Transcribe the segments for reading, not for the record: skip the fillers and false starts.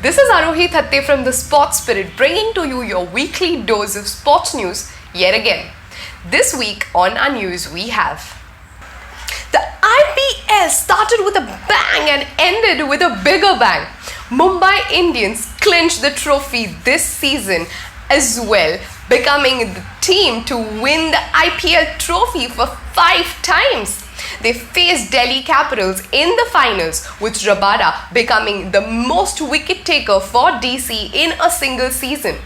This is Arohi Thatte from the Sports Spirit, bringing to you your weekly dose of sports news yet again. This week on our news we have the IPL started with a bang and ended with a bigger bang. Mumbai Indians clinched the trophy this season as well, becoming the team to win the IPL trophy for 5 times. They faced Delhi Capitals in the finals, with Rabada becoming the most wicket taker for DC in a single season.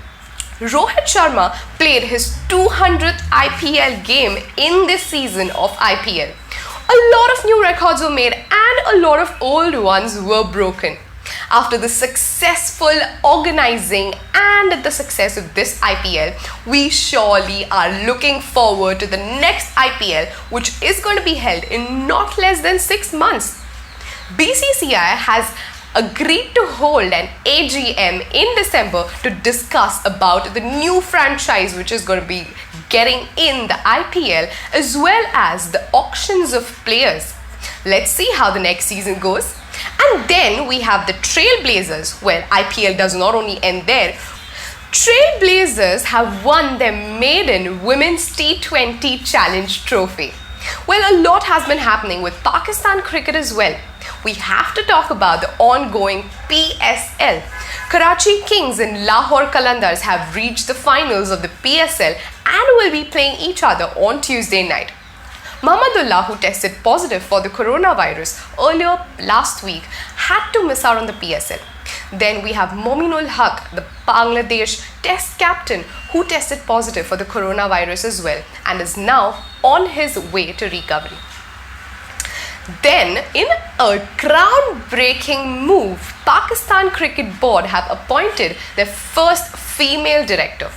Rohit Sharma played his 200th IPL game in this season of IPL. A lot of new records were made and a lot of old ones were broken. After the successful organizing and the success of this IPL, we surely are looking forward to the next IPL, which is going to be held in not less than 6 months. BCCI has agreed to hold an AGM in December to discuss about the new franchise which is going to be getting in the IPL, as well as the auctions of players. Let's see how the next season goes. And then we have the Trailblazers. Well, IPL does not only end there. Trailblazers have won their maiden Women's T20 Challenge trophy. Well, a lot has been happening with Pakistan cricket as well. We have to talk about the ongoing PSL. Karachi Kings and Lahore Qalandars have reached the finals of the PSL and will be playing each other on Tuesday night. Mahmudullah, who tested positive for the coronavirus earlier last week, had to miss out on the PSL. Then we have Mominul Haq, the Bangladesh Test captain, who tested positive for the coronavirus as well and is now on his way to recovery. Then, in a groundbreaking move, Pakistan Cricket Board have appointed their first female director.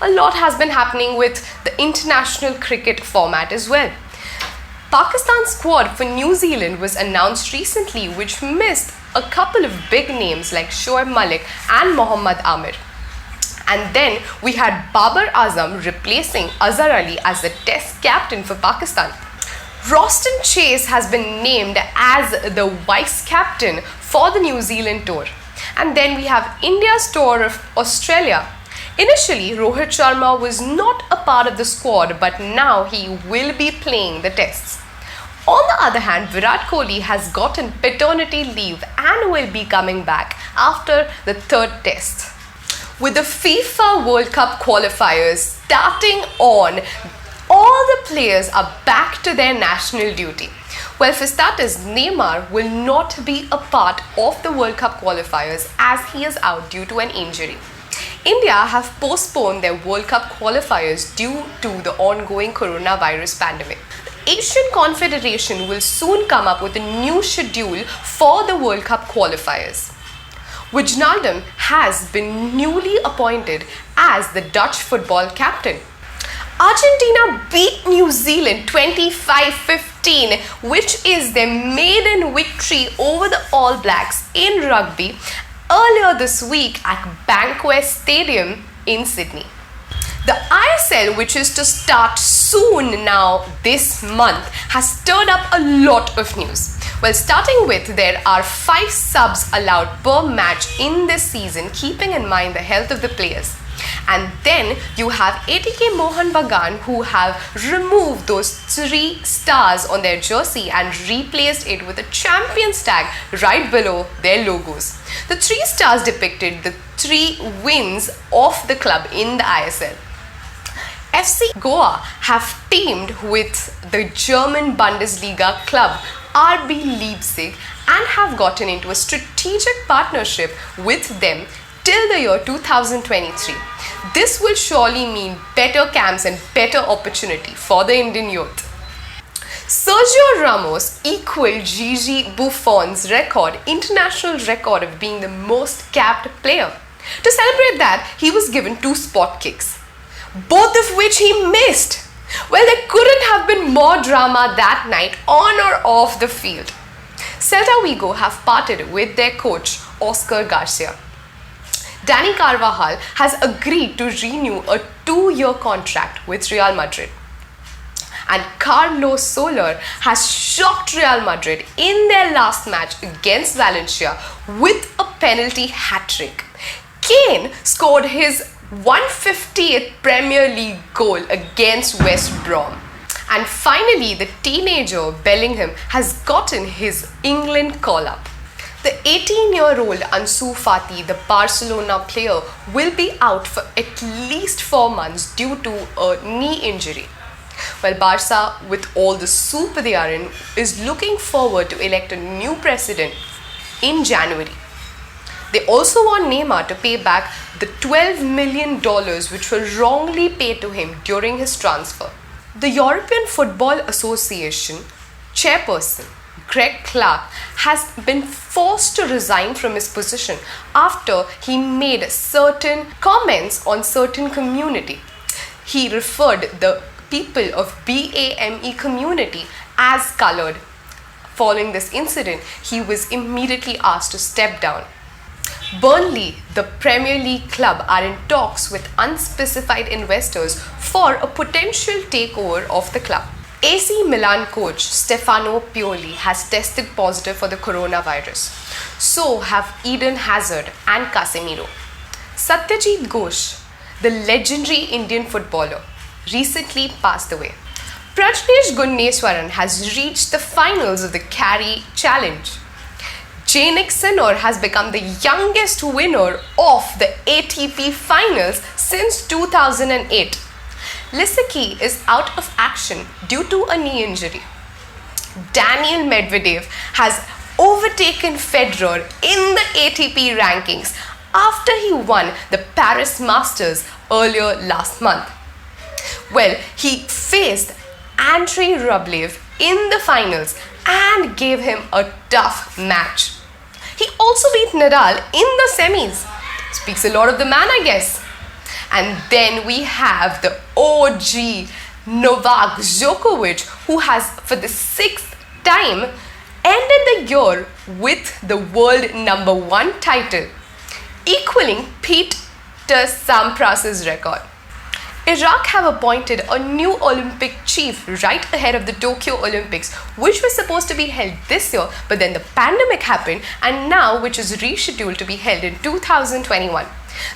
A lot has been happening with the international cricket format as well. Pakistan's squad for New Zealand was announced recently, which missed a couple of big names like Shoaib Malik and Mohammad Amir. And then we had Babar Azam replacing Azhar Ali as the Test captain for Pakistan. Roston Chase has been named as the vice captain for the New Zealand tour. And then we have India's tour of Australia. Initially, Rohit Sharma was not a part of the squad, but now he will be playing the tests. On the other hand, Virat Kohli has gotten paternity leave and will be coming back after the 3rd test. With the FIFA World Cup qualifiers starting on, all the players are back to their national duty. Well, for starters, Neymar will not be a part of the World Cup qualifiers as he is out due to an injury. India have postponed their World Cup qualifiers due to the ongoing coronavirus pandemic. The Asian Confederation will soon come up with a new schedule for the World Cup qualifiers. Wijnaldum has been newly appointed as the Dutch football captain. Argentina beat New Zealand 25-15, which is their maiden victory over the All Blacks in rugby earlier this week at Bankwest Stadium in Sydney. The ISL, which is to start soon now this month, has stirred up a lot of news. Well, starting with, there are 5 subs allowed per match in this season, keeping in mind the health of the players. And then you have ATK Mohan Bagan, who have removed those 3 stars on their jersey and replaced it with a Champions tag right below their logos. The 3 stars depicted the 3 wins of the club in the ISL. FC Goa have teamed with the German Bundesliga club RB Leipzig and have gotten into a strategic partnership with them till the year 2023. This will surely mean better camps and better opportunity for the Indian youth. Sergio Ramos equaled Gigi Buffon's international record of being the most capped player. To celebrate that, he was given 2 spot kicks, both of which he missed. Well, there couldn't have been more drama that night on or off the field. Celta Vigo have parted with their coach Oscar Garcia. Dani Carvajal has agreed to renew a 2-year contract with Real Madrid. And Carlos Soler has shocked Real Madrid in their last match against Valencia with a penalty hat-trick. Kane scored his 150th Premier League goal against West Brom. And finally, the teenager Bellingham has gotten his England call-up. The 18-year-old Ansu Fati, the Barcelona player, will be out for at least 4 months due to a knee injury. While Barca, with all the soup they are in, is looking forward to elect a new president in January. They also want Neymar to pay back the $12 million which were wrongly paid to him during his transfer. The European Football Association chairperson Greg Clark has been forced to resign from his position after he made certain comments on certain community. He referred the people of BAME community as colored. Following this incident, he was immediately asked to step down. Burnley, the Premier League club, are in talks with unspecified investors for a potential takeover of the club. AC Milan coach Stefano Pioli has tested positive for the coronavirus. So have Eden Hazard and Casemiro. Satyajit Ghosh, the legendary Indian footballer, recently passed away. Prajnesh Gunneswaran has reached the finals of the Carry Challenge. Janik Sinor has become the youngest winner of the ATP finals since 2008. Lisicki is out of action due to a knee injury. Daniel Medvedev has overtaken Federer in the ATP rankings after he won the Paris Masters earlier last month. Well, he faced Andrei Rublev in the finals and gave him a tough match. He also beat Nadal in the semis. Speaks a lot of the man, I guess. And then we have the OG Novak Djokovic, who has for the 6th time ended the year with the world #1 title, equaling Pete Sampras' record. Iraq have appointed a new Olympic chief right ahead of the Tokyo Olympics, which was supposed to be held this year, but then the pandemic happened, and now which is rescheduled to be held in 2021.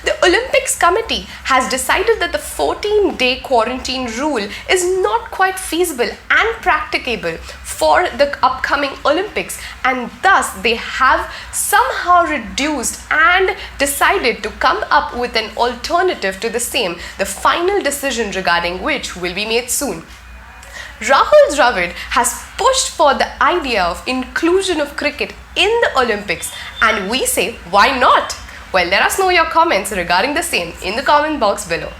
The Olympics committee has decided that the 14-day quarantine rule is not quite feasible and practicable for the upcoming Olympics, and thus they have somehow reduced and decided to come up with an alternative to the same, the final decision regarding which will be made soon. Rahul Dravid has pushed for the idea of inclusion of cricket in the Olympics, and we say, why not? Well, let us know your comments regarding the same in the comment box below.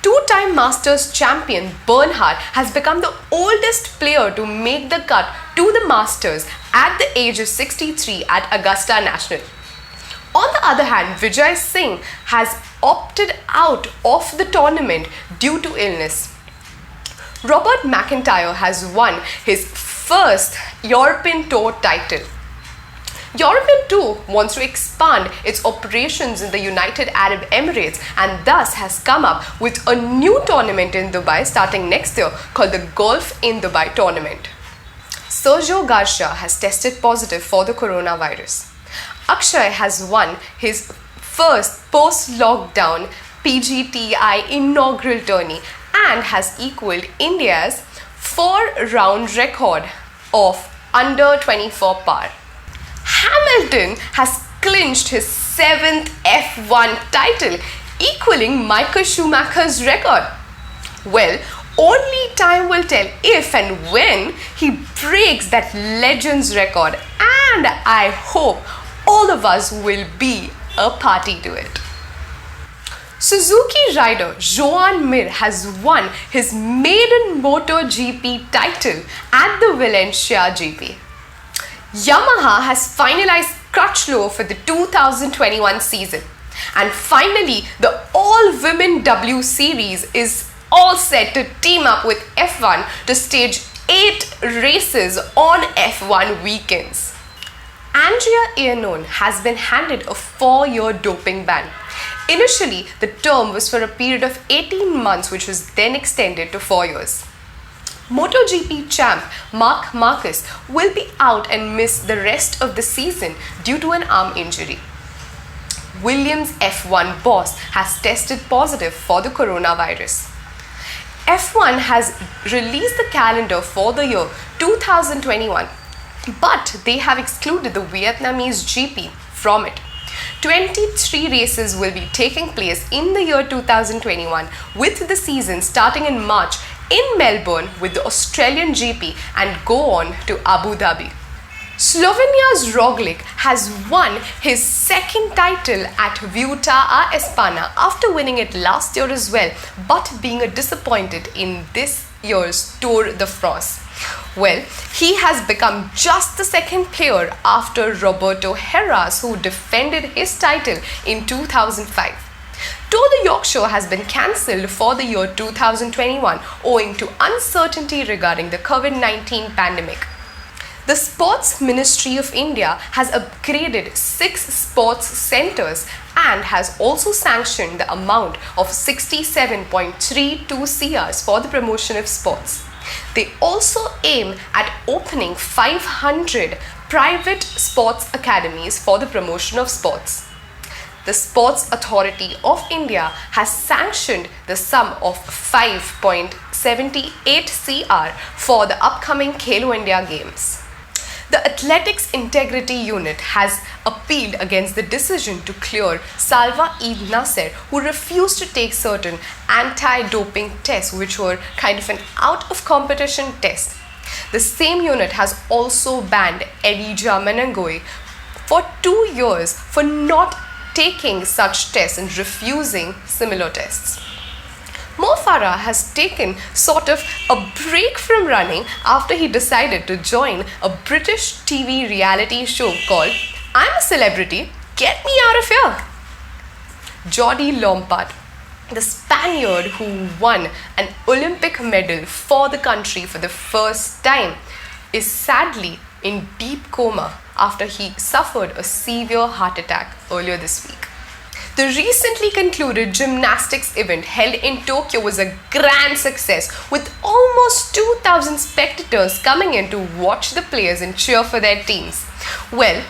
Two-time Masters champion Bernhard has become the oldest player to make the cut to the Masters at the age of 63 at Augusta National. On the other hand, Vijay Singh has opted out of the tournament due to illness. Robert McIntyre has won his first European Tour title. European Tour wants to expand its operations in the United Arab Emirates and thus has come up with a new tournament in Dubai starting next year called the Golf in Dubai Tournament. Sergio Garcia has tested positive for the coronavirus. Akshay has won his first post-lockdown PGTI inaugural tourney and has equaled India's 4-round record of under 24 par. Hamilton has clinched his 7th F1 title, equaling Michael Schumacher's record. Well, only time will tell if and when he breaks that legend's record, and I hope all of us will be a party to it. Suzuki rider Joan Mir has won his maiden MotoGP title at the Valencia GP. Yamaha has finalized Crutchlow for the 2021 season. And finally, the all-women W Series is all set to team up with F1 to stage 8 races on F1 weekends. Andrea Iannone has been handed a 4-year doping ban. Initially, the term was for a period of 18 months, which was then extended to 4 years. MotoGP champ Marc Marquez will be out and miss the rest of the season due to an arm injury. Williams F1 boss has tested positive for the coronavirus. F1 has released the calendar for the year 2021, but they have excluded the Vietnamese GP from it. 23 races will be taking place in the year 2021, with the season starting in March in Melbourne with the Australian GP and go on to Abu Dhabi. Slovenia's Roglic has won his second title at Vuelta a España after winning it last year as well, but being disappointed in this year's Tour de France. Well, he has become just the second player after Roberto Heras, who defended his title in 2005. Tour de Yorkshire has been cancelled for the year 2021 owing to uncertainty regarding the COVID-19 pandemic. The Sports Ministry of India has upgraded 6 sports centres and has also sanctioned the amount of 67.32 crores for the promotion of sports. They also aim at opening 500 private sports academies for the promotion of sports. The Sports Authority of India has sanctioned the sum of 5.78 crore for the upcoming Khelo India Games. The Athletics Integrity Unit has appealed against the decision to clear Salwa Eid Nasser, who refused to take certain anti-doping tests which were kind of an out-of-competition test. The same unit has also banned Elijah Menengoy for 2 years for not taking such tests and refusing similar tests. Mo Farah has taken sort of a break from running after he decided to join a British TV reality show called I'm a Celebrity, Get Me Out of Here. Jordi Lompard, the Spaniard who won an Olympic medal for the country for the first time, is sadly in deep coma after he suffered a severe heart attack earlier this week. The recently concluded gymnastics event held in Tokyo was a grand success, with almost 2,000 spectators coming in to watch the players and cheer for their teams. Well,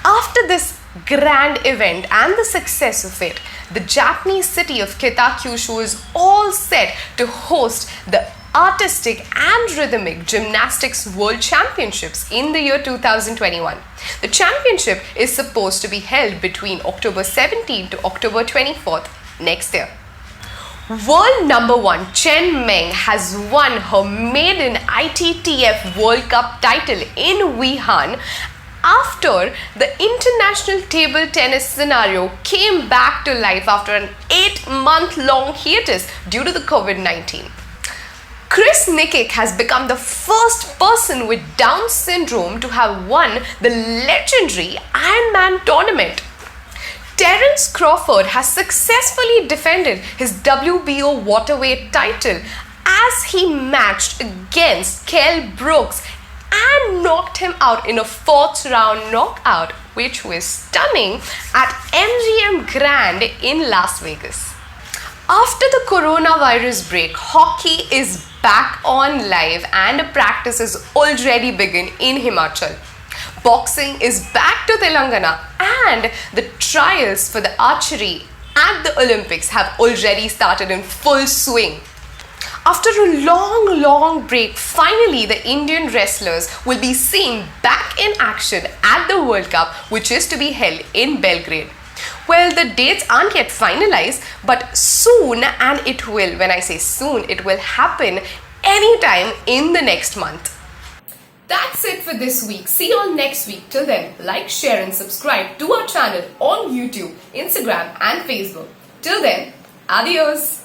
after this grand event and the success of it, the Japanese city of Kitakyushu is all set to host the Artistic and Rhythmic Gymnastics World Championships in the year 2021. The championship is supposed to be held between October 17 to October 24th next year. World number 1 Chen Meng has won her maiden ITTF World Cup title in Wuhan after the international table tennis scenario came back to life after an 8-month-long hiatus due to the COVID-19. Chris Nikic has become the first person with Down syndrome to have won the legendary Ironman tournament. Terence Crawford has successfully defended his WBO waterweight title as he matched against Kell Brooks and knocked him out in a 4th round knockout, which was stunning at MGM Grand in Las Vegas. After the coronavirus break, hockey is back on live and practice has already begun in Himachal. Boxing is back to Telangana and the trials for the archery at the Olympics have already started in full swing. After a long break, finally the Indian wrestlers will be seen back in action at the World Cup, which is to be held in Belgrade. Well, the dates aren't yet finalized, but soon, and it will, when I say soon, it will happen anytime in the next month. That's it for this week. See you all next week. Till then, like, share and subscribe to our channel on YouTube, Instagram and Facebook. Till then, adios.